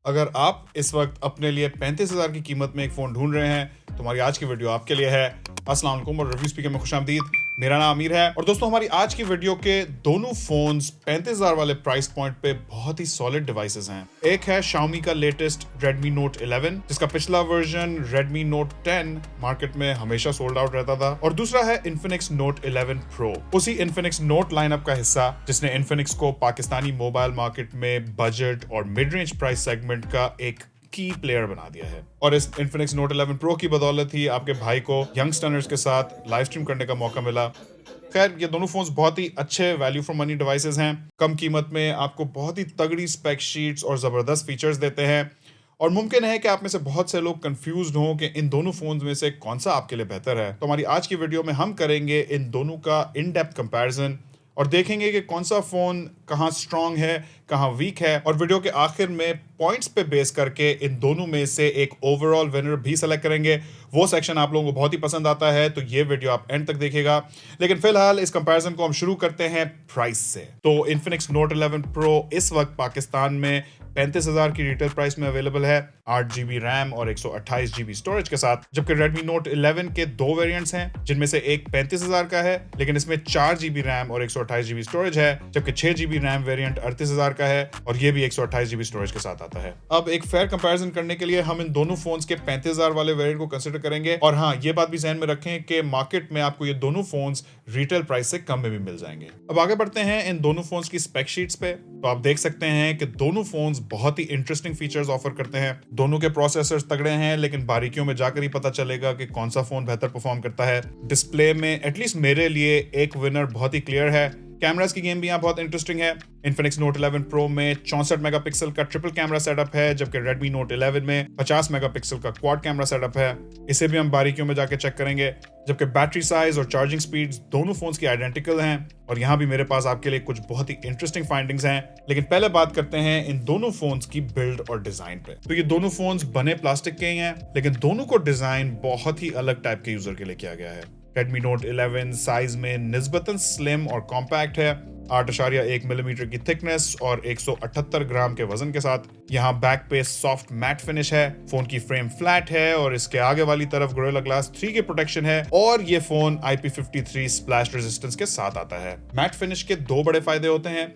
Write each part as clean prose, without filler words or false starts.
अगर आप इस वक्त अपने लिए 35,000 की कीमत में एक फ़ोन ढूंढ रहे हैं तो हमारी आज की वीडियो आपके लिए है। अस्सलाम वालेकुम और रिव्यू स्पीकर में खुशामदीद। मेरा नाम आमिर है और दोस्तों हमारी आज की वीडियो के दोनों फोन्स 35,000 वाले प्राइस पॉइंट पे बहुत ही सॉलिड डिवाइसेस हैं। एक है Xiaomi का लेटेस्ट Redmi Note 11 जिसका पिछला वर्जन Redmi Note 10 मार्केट में हमेशा सोल्ड आउट रहता था, और दूसरा है Infinix Note 11 Pro, उसी Infinix Note लाइनअप का हिस्सा जिसने Infinix को पाकिस्तानी मोबाइल मार्केट में बजट और मिड रेंज प्राइस सेगमेंट का एक की प्लेयर बना दिया है। और इस Infinix Note 11 Pro की बदौलत ही आपके भाई को यंगस्टर्स के साथ लाइव स्ट्रीम करने का मौका मिला। खैर, ये दोनों फोन्स बहुत ही अच्छे वैल्यू फॉर मनी डिवाइसेस हैं। कम कीमत में आपको बहुत ही तगड़ी स्पेक शीट्स और ज़बरदस्त फीचर्स देते हैं, और मुमकिन है कि आप में से बहुत से लोग कंफ्यूज्ड हों कि इन दोनों फोन्स में से कौन सा आपके लिए बेहतर है। तो हमारी आज की वीडियो में हम करेंगे इन दोनों का इन डेप्थ कंपैरिजन और देखेंगे कि कौन सा फोन कहाँ स्ट्रांग है, कहाँ वीक है, और वीडियो के आखिर में पॉइंट्स पे बेस करके इन दोनों में से एक ओवरऑल विनर भी सेलेक्ट करेंगे। वो सेक्शन आप लोगों को बहुत ही पसंद आता है, तो ये वीडियो आप एंड तक देखिएगा। लेकिन फिलहाल इस कंपैरिजन को हम शुरू करते हैं प्राइस से। तो Infinix Note 11 Pro इस वक्त पाकिस्तान में 35,000 की रिटेल प्राइस में अवेलेबल है, 8GB रैम और 128GB स्टोरेज के साथ। जबकि Redmi Note 11 के दो वेरिएंट्स हैं, जिनमें से एक 35,000 का है लेकिन इसमें 4GB रैम और 128GB स्टोरेज है, जबकि 6GB रैम वेरिएंट 38,000 का है और ये भी 128GB स्टोरेज के साथ आता है। अब एक फेयर कंपैरिजन करने के लिए हम इन दोनों फोन्स के 35,000 वाले वेरिएंट को कंसीडर करेंगे, और हाँ, ये बात भी ध्यान में रखें कि मार्केट में आपको ये दोनों फोन्स रिटेल प्राइस से कम में भी मिल जाएंगे। अब आगे बढ़ते हैं इन दोनों फोन्स की स्पेक शीट्स पे। तो आप देख सकते हैं कि दोनों फोन्स बहुत ही इंटरेस्टिंग फीचर्स ऑफर करते हैं। दोनों के प्रोसेसर्स तगड़े हैं, लेकिन बारीकियों में जाकर ही पता चलेगा कि कौन सा फोन बेहतर परफॉर्म करता है। डिस्प्ले में एटलीस्ट मेरे लिए एक विनर बहुत ही क्लियर है। कैमरास की गेम भी यहाँ बहुत इंटरेस्टिंग है। Infinix Note 11 Pro में 64 मेगापिक्सल का ट्रिपल कैमरा सेटअप है, जबकि Redmi Note 11 में 50 मेगापिक्सल का क्वाड कैमरा सेटअप है। इसे भी हम बारीकियों में जाके चेक करेंगे। जबकि बैटरी साइज और चार्जिंग स्पीड्स दोनों फोन्स की आइडेंटिकल हैं, और यहाँ भी मेरे पास आपके लिए कुछ बहुत ही इंटरेस्टिंग फाइंडिंग्स हैं। लेकिन पहले बात करते हैं इन दोनों फोन्स की बिल्ड और डिजाइन पे। तो ये दोनों फोन्स बने प्लास्टिक के ही हैं, लेकिन दोनों को डिजाइन बहुत ही अलग टाइप के यूजर के लिए किया गया है। Redmi Note 11 साइज में निस्बतन स्लिम और कॉम्पैक्ट है, 8.1 मिलीमीटर की थिकनेस और 178 ग्राम के वजन के साथ। यहाँ बैक पे सॉफ्ट मैट फिनिश है, फोन की फ्रेम फ्लैट है और इसके आगे वाली तरफ Gorilla Glass 3 की प्रोटेक्शन है, और ये फोन IP53 स्प्लैश रेजिस्टेंस के साथ आता है। मैट फिनिश के दो बड़े फायदे होते हैं।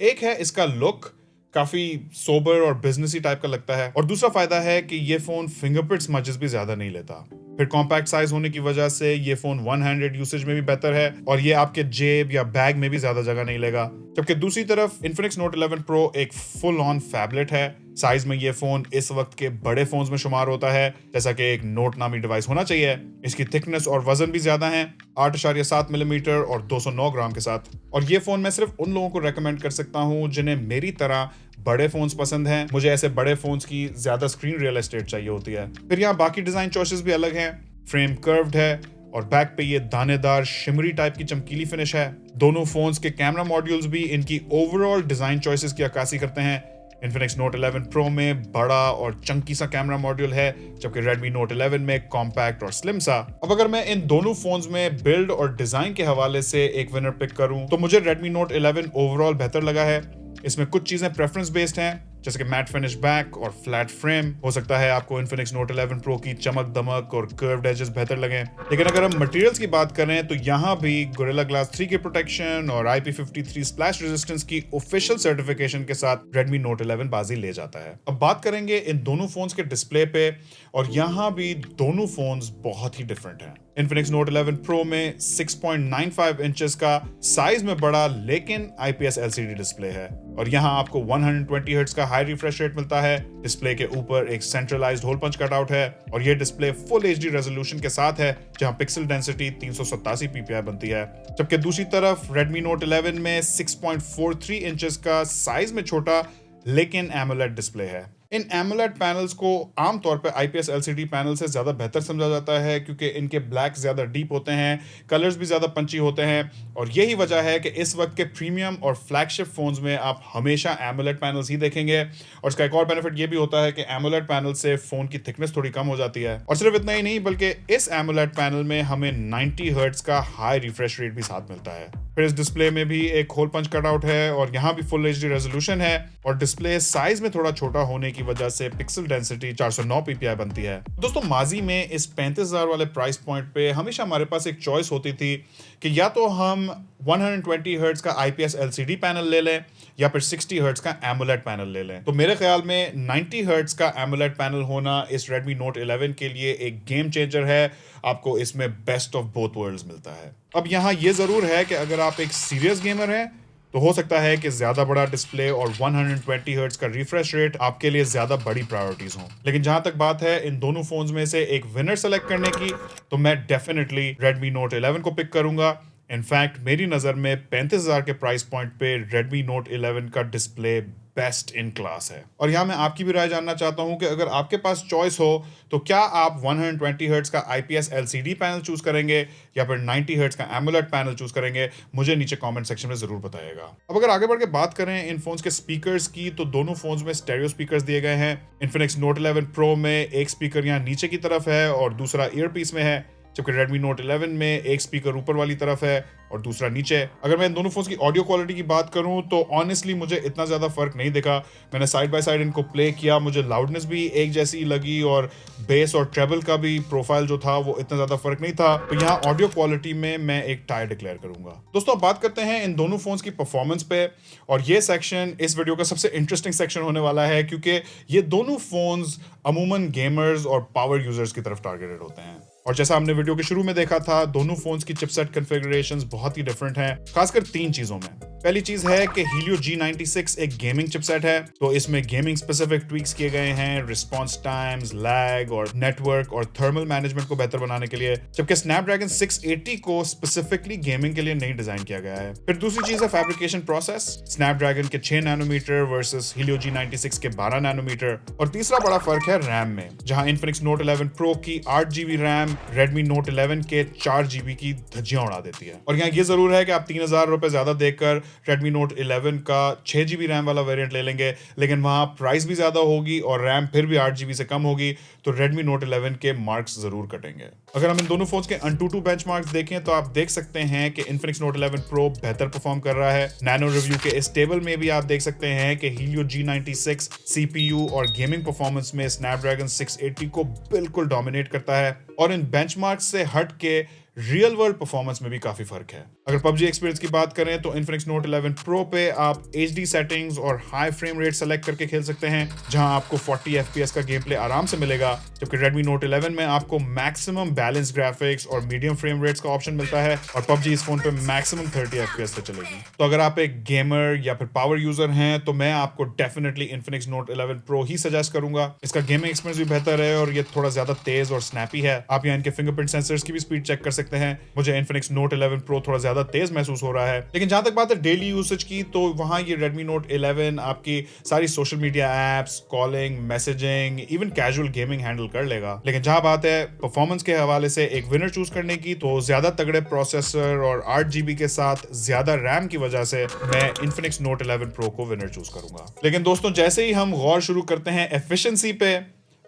एक है इसका लुक काफी सोबर और बिजनेसी टाइप का लगता है, और दूसरा फायदा है कि ये फोन फिंगरप्रिंट स्मजेस भी ज्यादा नहीं लेता। फिर कॉम्पैक्ट साइज होने की वजह से ये फोन वन हैंडेड यूसेज में भी बेहतर है, और ये आपके जेब या बैग में भी ज्यादा जगह नहीं लेगा। जबकि दूसरी तरफ Infinix Note 11 Pro एक फुल ऑन फैबलेट है। साइज में ये फोन इस वक्त के बड़े फोन्स में शुमार होता है, जैसा कि एक नोट नामी डिवाइस होना चाहिए। इसकी थिकनेस और वजन भी ज्यादा है, 8.7 मिलीमीटर और 209 ग्राम के साथ। और ये फोन मैं सिर्फ उन लोगों को रेकमेंड कर सकता हूं जिन्हें मेरी तरह बड़े फोन्स पसंद हैं। मुझे ऐसे बड़े फोन्स की ज्यादा स्क्रीन रियल एस्टेट चाहिए होती है। फिर यहाँ बाकी डिजाइन चॉइसेस भी अलग हैं। फ्रेम कर्व्ड है और बैक पे ये दानेदार शिमरी टाइप की चमकीली फिनिश है। दोनों फोन्स के कैमरा मॉड्यूल्स भी इनकी ओवरऑल डिजाइन चॉइसेस की अक्कासी करते हैं। Infinix Note 11 Pro में बड़ा और चंकी सा कैमरा मॉड्यूल है, जबकि Redmi Note 11 में कॉम्पैक्ट और स्लिम सा। अब अगर मैं इन दोनों फोन्स में बिल्ड और डिजाइन के हवाले से एक विनर पिक करूं, तो मुझे Redmi Note 11 ओवरऑल बेहतर लगा है। इसमें कुछ चीजें प्रेफरेंस बेस्ड हैं, जैसे कि मैट फिनिश बैक और फ्लैट फ्रेम। हो सकता है आपको Infinix Note 11 Pro की चमक दमक और कर्व्ड एजेस बेहतर लगे। लेकिन अगर हम मटेरियल्स की बात करें तो यहाँ भी Gorilla Glass 3 की प्रोटेक्शन और IP53 स्प्लैश रेजिस्टेंस की ऑफिशियल सर्टिफिकेशन के साथ Redmi Note 11 बाजी ले जाता है। अब बात करेंगे इन दोनों फोन्स के डिस्प्ले पे, और यहाँ भी दोनों फोन्स बहुत ही डिफरेंट हैं। Infinix Note 11 Pro में 6.95 इंचेस का साइज में बड़ा लेकिन IPS LCD डिस्प्ले है, और यहाँ आपको 120 हर्ट्ज का हाई रिफ्रेश रेट मिलता है। डिस्प्ले के ऊपर एक सेंट्रलाइज्ड होल पंच कटआउट है, और ये डिस्प्ले फुल HD रेजोल्यूशन के साथ है, जहाँ पिक्सल डेंसिटी 387 ppi बनती है। जबकि दूसरी तरफ Redmi Note 11 में 6.43 इंचेस का साइज में छोटा लेकिन AMOLED डिस्प्ले है। इन AMOLED पैनल्स को आमतौर पर IPS LCD पैनल से ज्यादा बेहतर समझा जाता है, क्योंकि इनके ब्लैक ज्यादा डीप होते हैं, कलर्स भी ज्यादा पंची होते हैं, और यही वजह है कि इस वक्त के प्रीमियम और फ्लैगशिप फोन्स में आप हमेशा AMOLED पैनल्स ही देखेंगे। और इसका एक और बेनिफिट ये भी होता है कि AMOLED पैनल से फोन की थिकनेस थोड़ी कम हो जाती है। और सिर्फ इतना ही नहीं, बल्कि इस AMOLED पैनल में हमें 90 हर्ट्ज का हाई रिफ्रेश रेट भी साथ मिलता है। फिर इस डिस्प्ले में भी एक होल पंच कटआउट है, और यहाँ भी फुल HD रेजोल्यूशन है, और डिस्प्ले साइज में थोड़ा छोटा होने की वजह से पिक्सल डेंसिटी 409 ppi बनती है। दोस्तों माजी में इस 35,000 वाले प्राइस पॉइंट पे हमेशा हमारे पास एक चॉइस होती थी कि या तो हम 120 हर्ट्ज का IPS LCD पैनल ले लें या फिर 60 हर्ट्ज का AMOLED पैनल ले लें। तो मेरे ख्याल में 90 हर्ट्ज का AMOLED पैनल होना इस Redmi Note 11 के लिए एक गेम चेंजर है। आपको इसमें बेस्ट ऑफ बोथ वर्ल्ड्स मिलता है। अब यहाँ ये जरूर है कि अगर आप एक सीरियस गेमर हैं तो हो सकता है कि ज्यादा बड़ा डिस्प्ले और 120 हर्ट्ज का रिफ्रेश रेट आपके लिए ज्यादा बड़ी प्रायोरिटीज हों। लेकिन जहां तक बात है इन दोनों फोन्स में से एक विनर सेलेक्ट करने की, तो मैं डेफिनेटली Redmi Note 11 को पिक करूंगा। इनफैक्ट मेरी नजर में 35,000 के प्राइस पॉइंट पे Redmi Note 11 का डिस्प्ले बेस्ट इन क्लास है। और यहाँ मैं आपकी भी राय जानना चाहता हूँ कि अगर आपके पास चॉइस हो तो क्या आप 120 हर्ट्ज का IPS LCD पैनल चूज करेंगे या फिर 90 हर्ट्ज का AMOLED पैनल चूज करेंगे? मुझे नीचे कमेंट सेक्शन में जरूर बताइएगा। अब अगर आगे बढ़ के बात करें इन फोन्स के स्पीकर्स की, तो दोनों फोन्स में स्टेरियो स्पीकर्स दिए गए हैं। Infinix Note 11 Pro में एक स्पीकर यहाँ नीचे की तरफ है और दूसरा ईयरपीस में है, जबकि Redmi Note 11 में एक स्पीकर ऊपर वाली तरफ है और दूसरा नीचे। अगर मैं इन दोनों फोन्स की ऑडियो क्वालिटी की बात करूं तो ऑनेस्टली मुझे इतना ज़्यादा फर्क नहीं दिखा। मैंने साइड बाय साइड इनको प्ले किया, मुझे लाउडनेस भी एक जैसी लगी और बेस और ट्रेबल का भी प्रोफाइल जो था वो इतना ज़्यादा फर्क नहीं था। तो यहाँ ऑडियो क्वालिटी में मैं एक टाई डिक्लेयर करूंगा। दोस्तों अब बात करते हैं इन दोनों फोन्स की परफॉर्मेंस पे, और ये सेक्शन इस वीडियो का सबसे इंटरेस्टिंग सेक्शन होने वाला है क्योंकि ये दोनों फोन्स अमूमन गेमर्स और पावर यूजर्स की तरफ टारगेटेड होते हैं। और जैसा हमने वीडियो के शुरू में देखा था, दोनों फोन्स की चिपसेट कॉन्फ़िगरेशंस बहुत ही डिफरेंट हैं, खासकर 3 चीजों में। पहली चीज है कि Helio G96 एक गेमिंग चिपसेट है, तो इसमें गेमिंग स्पेसिफिक ट्वीक्स किए गए हैं रिस्पॉन्स टाइम्स, लैग और नेटवर्क और थर्मल मैनेजमेंट को बेहतर बनाने के लिए, जबकि Snapdragon 680 को स्पेसिफिकली गेमिंग के लिए नहीं डिजाइन किया गया है। फिर दूसरी चीज है फैब्रिकेशन प्रोसेस, Snapdragon के 6 नैनोमीटर वर्सेस Helio G96 के 12 नैनोमीटर। और तीसरा बड़ा फर्क है रैम में, जहां Infinix Note 11 Pro की 8GB रैम Redmi Note 11 के 4GB की धज्जियां उड़ा देती है। और यहाँ ये जरूर है कि आप 3,000 रुपए ज्यादा देकर Redmi Note 11 का 6GB रैम वाला वेरिएंट ले लेंगे, लेकिन वहां प्राइस भी ज्यादा होगी और रैम फिर भी 8GB से कम होगी, तो Redmi Note 11 के मार्क्स जरूर कटेंगे। अगर हम इन दोनों फोन्स के AnTuTu बेंचमार्क्स देखें तो आप देख सकते हैं कि Infinix Note 11 Pro बेहतर परफॉर्म कर रहा है। नैनो रिव्यू के इस टेबल में भी आप देख सकते हैं कि Helio G96 CPU और गेमिंग परफॉर्मेंस में Snapdragon 680 को बिल्कुल डोमिनेट करता है, और इन बेंचमार्क्स से हट के रियल वर्ल्ड परफॉर्मेंस में भी काफी फर्क है। अगर PUBG एक्सपीरियंस की बात करें तो Infinix Note 11 Pro पे आप HD सेटिंग्स और हाई फ्रेम रेट सेलेक्ट करके खेल सकते हैं, जहां आपको 40 FPS का गेम प्ले आराम से मिलेगा, जबकि Redmi Note 11 में आपको मैक्सिमम बैलेंस ग्राफिक्स और मीडियम फ्रेम रेट्स का ऑप्शन मिलता है, और PUBG इस फोन पे मैक्सिमम 30 FPS पे चलेगी। तो अगर आप एक गेमर या फिर पावर यूजर हैं तो मैं आपको डेफिनेटली Infinix Note 11 Pro ही सजेस्ट करूंगा। इसका गेमिंग एक्सपीरियंस भी बेहतर है और ये थोड़ा ज्यादा तेज और स्नैपी है। आप यहाँ इनके फिंगरप्रिंट सेंसर्स की भी स्पीड चेक कर सकते हैं। मुझे Infinix Note 11 Pro थोड़ा ज्यादा तेज महसूस हो रहा है। लेकिन जहां तक बात है डेली यूसेज की, तो वहां ये Redmi Note 11 आपकी सारी social media apps, calling, messaging, even casual gaming handle कर लेगा। लेकिन जहां बात है परफॉर्मेंस के हवाले से एक विनर चूज करने की, तो ज्यादा तगड़े प्रोसेसर और 8GB के साथ ज्यादा रैम की वजह से मैं Infinix Note 11 Pro को विनर चूज करूंगा। लेकिन दोस्तों जैसे ही हम गौर शुरू करते हैं एफिशिएंसी पे,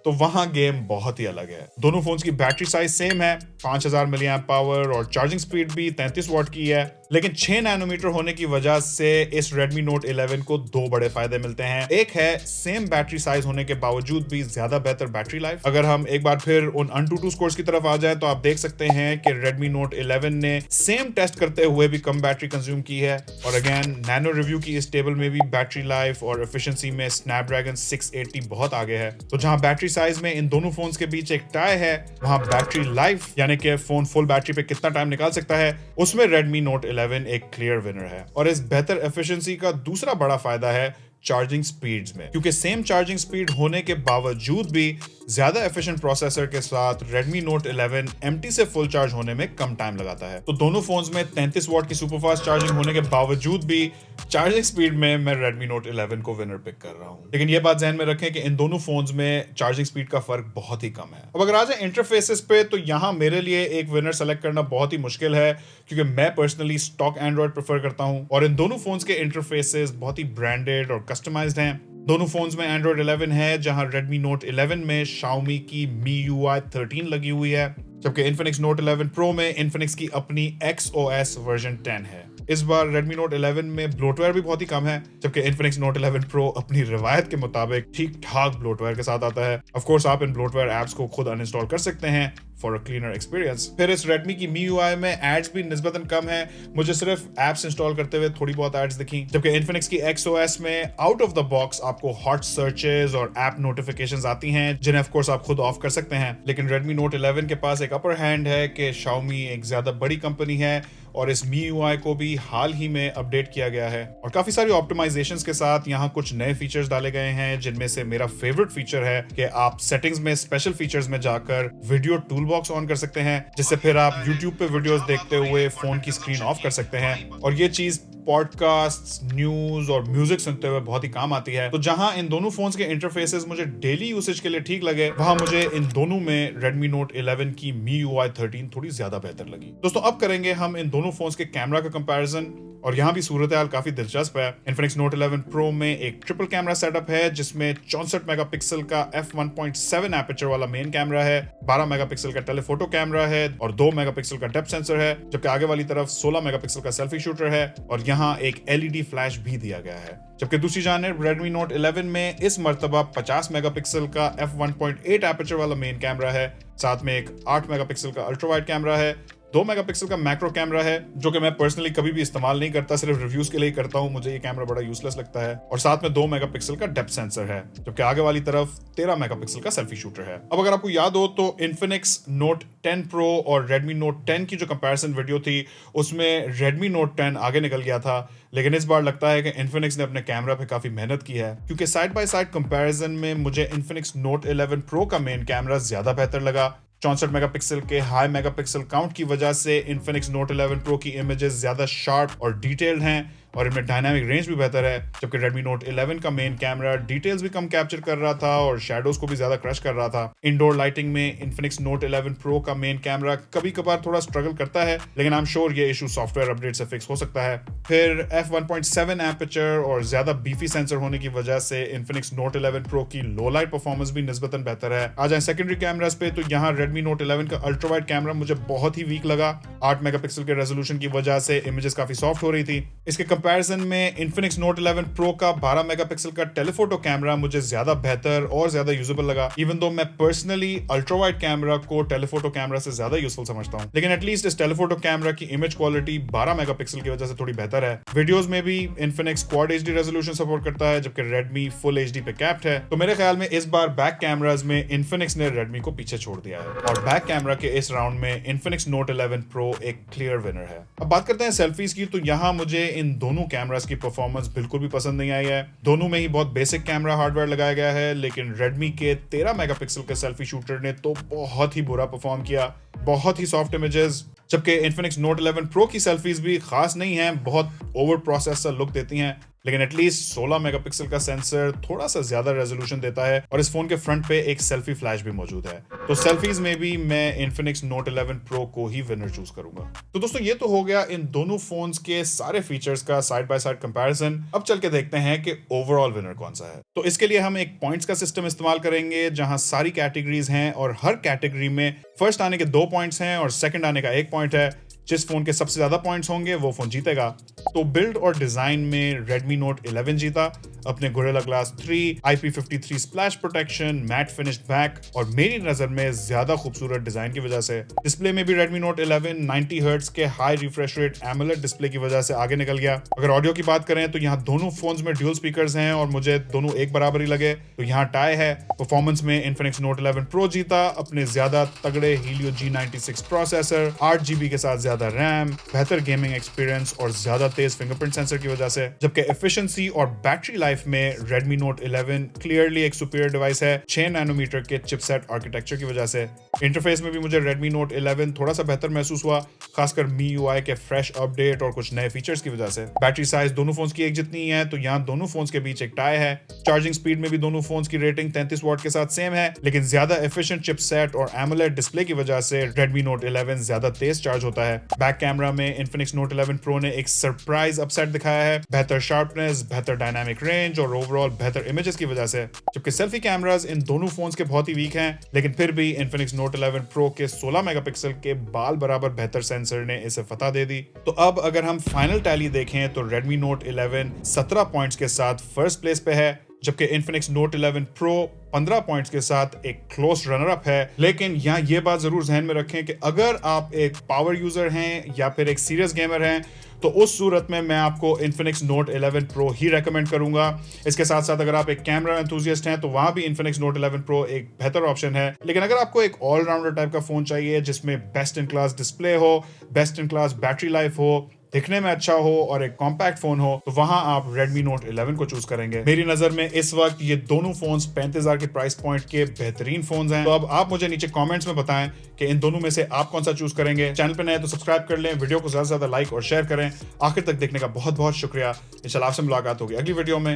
तो वहां गेम बहुत ही अलग है। दोनों फोन्स की बैटरी साइज सेम है, 5000 मिली एम्प पावर, और चार्जिंग स्पीड भी 33 वाट की है। लेकिन 6 नैनोमीटर होने की वजह से इस Redmi Note 11 को 2 बड़े फायदे मिलते हैं। एक है सेम बैटरी साइज होने के बावजूद भी ज्यादा बेहतर बैटरी लाइफ। अगर हम एक बार फिर उन AnTuTu स्कोर्स की तरफ आ जाए तो आप देख सकते हैं कि Redmi Note 11 ने सेम टेस्ट करते हुए भी कम बैटरी कंज्यूम की है, और अगेन नैनो रिव्यू की इस टेबल में भी बैटरी लाइफ और एफिशिएंसी में Snapdragon 680 बहुत आगे है। तो जहां बैटरी साइज में इन दोनों फोन्स के बीच एक टाई है, वहां बैटरी लाइफ यानी कि फोन फुल बैटरी पे कितना टाइम निकाल सकता है, उसमें Redmi Note 11 एक क्लियर विनर है। और इस बेहतर एफिशिएंसी का दूसरा बड़ा फायदा है चार्जिंग स्पीड्स में, क्योंकि सेम चार्जिंग स्पीड होने के बावजूद भी ज्यादा एफिशिएंट प्रोसेसर के साथ Redmi Note 11 एम्प्टी से फुल चार्ज होने में कम टाइम लगाता है। तो दोनों फोन्स में 33 वाट की सुपरफास्ट चार्जिंग होने के बावजूद भी चार्जिंग स्पीड में मैं Redmi Note 11 को विनर पिक कर रहा हूं। लेकिन यह बात ध्यान में रखें कि इन दोनों फोन्स में चार्जिंग स्पीड का फर्क बहुत ही कम है। अब अगर आ जाए इंटरफेसेस पे, तो यहां मेरे लिए एक विनर सेलेक्ट करना बहुत ही मुश्किल है, क्योंकि मैं पर्सनली स्टॉक एंड्रॉइड प्रेफर करता हूं, और इन दोनों फोन्स के इंटरफेसेस बहुत ही ब्रांडेड और कस्टमाइज्ड हैं। दोनों फोन्स में Android 11 है, जहां Redmi Note 11 में Xiaomi की MIUI 13 लगी हुई है, जबकि Infinix Note 11 Pro में Infinix की अपनी XOS वर्जन 10 है। इस बार Redmi Note 11 में ब्लोटवेयर भी बहुत ही कम है, जबकि Infinix Note 11 Pro अपनी रिवायत के मुताबिक ठीक ठाक ब्लोटवेयर के साथ आता है। ऑफ कोर्स आप इन ब्लोटवेयर एप्स को खुद अनइंस्टॉल कर सकते हैं फॉर अ क्लीनर एक्सपीरियंस। फिर इस Redmi की MIUI में एड्स भी निस्बतन कम है, मुझे सिर्फ एप्स इंस्टॉल करते हुए थोड़ी बहुत एड्स दिखी, जबकि Infinix की XOS में आउट ऑफ द बॉक्स आपको हॉट सर्चेस और ऐप नोटिफिकेशंस आती हैं, जिन्हें ऑफ कोर्स आप खुद ऑफ कर सकते हैं। लेकिन Redmi Note 11 के पास एक अपर हैंड है कि Xiaomi एक ज्यादा बड़ी कंपनी है और इस MIUI को भी हाल ही में अपडेट किया गया है और काफी सारी ऑप्टिमाइजेशंस के साथ यहाँ कुछ नए फीचर्स डाले गए हैं, जिनमें से मेरा फेवरेट फीचर है कि आप सेटिंग्स में स्पेशल फीचर्स में जाकर वीडियो टूल बॉक्स ऑन कर सकते हैं, जिससे फिर आप YouTube पे वीडियोस देखते हुए फोन की स्क्रीन ऑफ कर सकते हैं। और ये चीज पॉडकास्ट, न्यूज और म्यूजिक सुनते हुए बहुत ही काम आती है। तो जहां इन दोनों फोन्स के इंटरफेसेस मुझे डेली यूसेज के लिए ठीक लगे, वहां मुझे इन दोनों में Redmi Note 11 की MIUI 13 थोड़ी ज्यादा बेहतर लगी। दोस्तों अब करेंगे हम इन दोनों फोन्स के कैमरा का कंपैरिजन, और यहाँ भी सूरत हाल काफी दिलचस्प है। Infinix Note 11 Pro में एक ट्रिपल कैमरा सेटअप है, जिसमें 64 मेगापिक्सल का f1.7 एपर्चर वाला मेन कैमरा है, 12 मेगापिक्सल का टेलीफोटो कैमरा है और 2 मेगापिक्सल का डेप्थ सेंसर है, जबकि आगे वाली तरफ 16 मेगापिक्सल का सेल्फी शूटर है और यहाँ एक LED फ्लैश भी दिया गया है। जबकि दूसरी जानिब Redmi Note 11 में इस मर्तबा 50 मेगापिक्सल का f1.8 एपर्चर वाला मेन कैमरा है, साथ में एक 8 मेगापिक्सल का अल्ट्रा वाइड कैमरा है, 2 मेगापिक्सल का मैक्रो कैमरा है, जो कि मैं पर्सनली कभी भी इस्तेमाल नहीं करता, सिर्फ रिव्यूज के लिए ही करता हूं, मुझे ये कैमरा बड़ा यूजलेस लगता है, और साथ में 2 मेगापिक्सल का डेप्थ सेंसर है, जबकि आगे वाली तरफ 13 मेगापिक्सल का सेल्फी शूटर है। अब अगर आपको याद हो तो Infinix Note 10 Pro और Redmi Note 10 की जो कंपैरिजन वीडियो थी, उसमें Redmi Note 10 आगे निकल गया था, लेकिन इस बार लगता है कि Infinix ने अपने कैमरा पे काफी मेहनत की है, क्योंकि साइड बाय साइड कंपैरिजन में मुझे Infinix Note 11 Pro का मेन कैमरा ज्यादा बेहतर लगा। 64 मेगापिक्सल के हाई मेगापिक्सल काउंट की वजह से Infinix Note 11 Pro की इमेजेस ज्यादा शार्प और डिटेल्ड हैं और इनमें डायनामिक रेंज भी बेहतर है, जबकि Redmi Note 11 का मेन कैमरा डिटेल्स भी कम कैप्चर कर रहा था और शैडोज को भी ज्यादा क्रश कर रहा था। इंडोर लाइटिंग में Infinix Note 11 Pro का मेन कैमरा कभी कभार थोड़ा स्ट्रगल करता है, लेकिन आई एम श्योर ये इशू सॉफ्टवेयर अपडेट से फिक्स हो सकता है। फिर f1.7 एपर्चर और ज्यादा बीफी सेंसर होने की वजह से Infinix Note 11 Pro की लो लाइट परफॉर्मेंस भी निस्बतन बेहतर है। आ जाए सेकेंडरी कैमरास पे, तो यहाँ Redmi Note 11 का अल्ट्रा वाइड कैमरा मुझे बहुत ही वीक लगा। 8 मेगापिक्सल के रेजोल्यूशन की वजह से इमेजेस काफी सॉफ्ट हो रही थी। इसके कंपैरिजन में Infinix Note 11 Pro का 12 मेगापिक्सल का टेलीफोटो कैमरा मुझे ज्यादा बेहतर और ज्यादा यूजेबल लगा, इवन दो मैं पर्सनली अल्ट्रा वाइड कैमरा को टेलीफोटो कैमरा से ज्यादा यूजफुल समझता हूं, लेकिन एटलीस्ट इस टेलीफोटो कैमरा की इमेज क्वालिटी 12 मेगापिक्सल की वजह से थोड़ी बेहतर है। वीडियोस में भी Infinix quad HD resolution support करता है, जबकि Redmi फुल HD पे कैप्ड है। तो मेरे ख्याल में इस बार बैक कैमरास में Infinix ने Redmi को पीछे छोड़ दिया है और बैक कैमरा के इस राउंड में Infinix Note 11 Pro एक क्लियर विनर है। अब बात करते हैं सेल्फीज की, तो यहाँ मुझे इन दोनों कैमरास की परफॉर्मेंस बिल्कुल भी पसंद नहीं आई है। दोनों में ही बहुत बेसिक कैमरा हार्डवेयर लगाया गया है, लेकिन Redmi के 13 मेगापिक्सल के सेल्फी शूटर ने तो बहुत ही बुरा परफॉर्म किया, बहुत ही सॉफ्ट इमेजेस, जबकि Infinix Note 11 Pro की सेल्फीज भी खास नहीं है, बहुत ओवर प्रोसेस सा लुक देती हैं, लेकिन एटलीस्ट 16 मेगापिक्सल का सेंसर थोड़ा सा ज्यादा रेजोल्यूशन देता है और इस फोन के फ्रंट पे एक सेल्फी फ्लैश भी मौजूद है। तो सेल्फीज में भी मैं Infinix Note 11 Pro को ही विनर चूज करूंगा। तो दोस्तों ये तो हो गया इन दोनों फोन्स के सारे फीचर्स का साइड बाय साइड कंपैरिजन। अब चल के देखते हैं कि ओवरऑल विनर कौन सा है। तो इसके लिए हम एक पॉइंट्स का सिस्टम इस्तेमाल करेंगे, जहां सारी कैटेगरीज हैं और हर कैटेगरी में फर्स्ट आने के 2 पॉइंट्स हैं और सेकंड आने का 1 पॉइंट है। जिस फोन के सबसे ज्यादा पॉइंट्स होंगे वो फोन जीतेगा। तो बिल्ड और डिजाइन में Redmi Note 11 जीता, अपने Gorilla Glass 3, IP53 splash protection, matte finished back और मेरी नजर में ज्यादा खूबसूरत डिजाइन की वजह से। डिस्प्ले में भी Redmi Note 11 90 हर्ट्ज के high refresh rate AMOLED display की वजह से आगे निकल गया। अगर ऑडियो की बात करें तो यहाँ दोनों फोन्स में ड्यूल स्पीकर्स हैं और मुझे दोनों एक बराबर ही लगे, तो यहाँ टाई है। परफॉर्मेंस में Infinix Note 11 Pro जीता, अपने ज्यादा तगड़े Helio G96 प्रोसेसर, 8GB के साथ ज्यादा रैम, बेहतर गेमिंग एक्सपीरियंस और ज्यादा तेज फिंगरप्रिंट सेंसर की वजह से। जबकि एफिशिएंसी और बैटरी लाइफ में Redmi Note 11 क्लियरली एक सुपीरियर डिवाइस है 6 नैनोमीटर के चिपसेट आर्किटेक्चर की वजह से। इंटरफेस में भी मुझे Redmi Note 11 थोड़ा सा बेहतर महसूस हुआ, खासकर MIUI के फ्रेश अपडेट और कुछ नए फीचर्स की वजह से। बैटरी साइज दोनों फोन्स की एक जितनी ही है, तो यहाँ दोनों फोन्स के बीच एक टाई है। चार्जिंग स्पीड में भी दोनों फोन्स की रेटिंग 33 वाट के साथ सेम है, लेकिन ज्यादा एफिशिएंट चिपसेट और AMOLED डिस्प्ले की वजह से Redmi Note 11 ज्यादा तेज चार्ज होता है। बैक कैमरा में Infinix Note 11 Pro ने एक प्राइस अपसेट दिखाया है, बेहतर शार्पनेस, बेहतर डायनामिक रेंज और ओवरऑल बेहतर इमेजेस की वजह से। जबकि सेल्फी कैमरास इन दोनों फोन्स के बहुत ही वीक हैं, लेकिन फिर भी Infinix Note 11 Pro के 16 मेगापिक्सल के बाल बराबर बेहतर सेंसर ने इसे फतह दे दी। तो अब अगर हम फाइनल टैली देखें तो Redmi Note 11 17 पॉइंट्स के साथ फर्स्ट प्लेस पे है, जबकि Infinix Note 11 Pro 15 पॉइंट्स के साथ एक क्लोज रनर अप है। लेकिन यहाँ ये बात जरूर ध्यान में रखें कि अगर आप एक पावर यूजर हैं या फिर एक सीरियस गेमर हैं तो उस सूरत में मैं आपको Infinix Note 11 Pro ही रेकमेंड करूंगा। इसके साथ साथ अगर आप एक कैमरा एंथुसियास्ट हैं तो वहां भी Infinix Note 11 Pro एक बेहतर ऑप्शन है। लेकिन अगर आपको एक ऑलराउंडर टाइप का फोन चाहिए जिसमें बेस्ट इन क्लास डिस्प्ले हो, best in class battery life हो, दिखने में अच्छा हो और एक कॉम्पैक्ट फोन हो, तो वहां आप Redmi Note 11 को चूज करेंगे। मेरी नजर में इस वक्त ये दोनों फोन्स 35,000 के प्राइस पॉइंट के बेहतरीन फोन्स हैं। तो अब आप मुझे नीचे कमेंट्स में बताएं कि इन दोनों में से आप कौन सा चूज करेंगे। चैनल पे नए तो सब्सक्राइब कर लें, वीडियो को ज्यादा से ज्यादा लाइक और शेयर करें। आखिर तक देखने का बहुत बहुत शुक्रिया। इंशाल्लाह आपसे मुलाकात होगी अगली वीडियो में।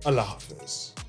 अल्लाह हाफिज।